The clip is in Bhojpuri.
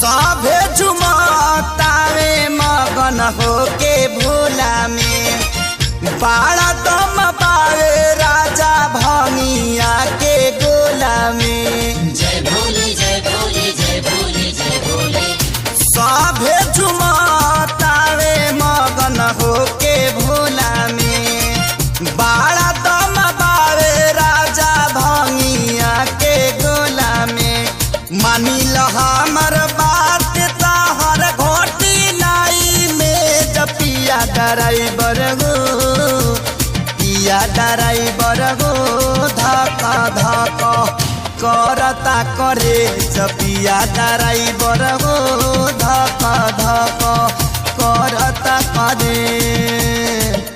सभे झुमतावे मगन होके भोला में बाड़ा दम पावे राजा भंगिया के गोला में। जय भोले जय भोले जय भोले जय भोले। सभे झुमतावे मगन होके भोला में बाड़ा दम पावे राजा भंगिया के गोला में। मानी ल हमर बात तहर घोटी लाई में जपिया ड्राइवर गो पिया ड्राइवर गो धक्का धक्का करता करे जपिया ड्राइवर गो धक्का धक्का करता करे।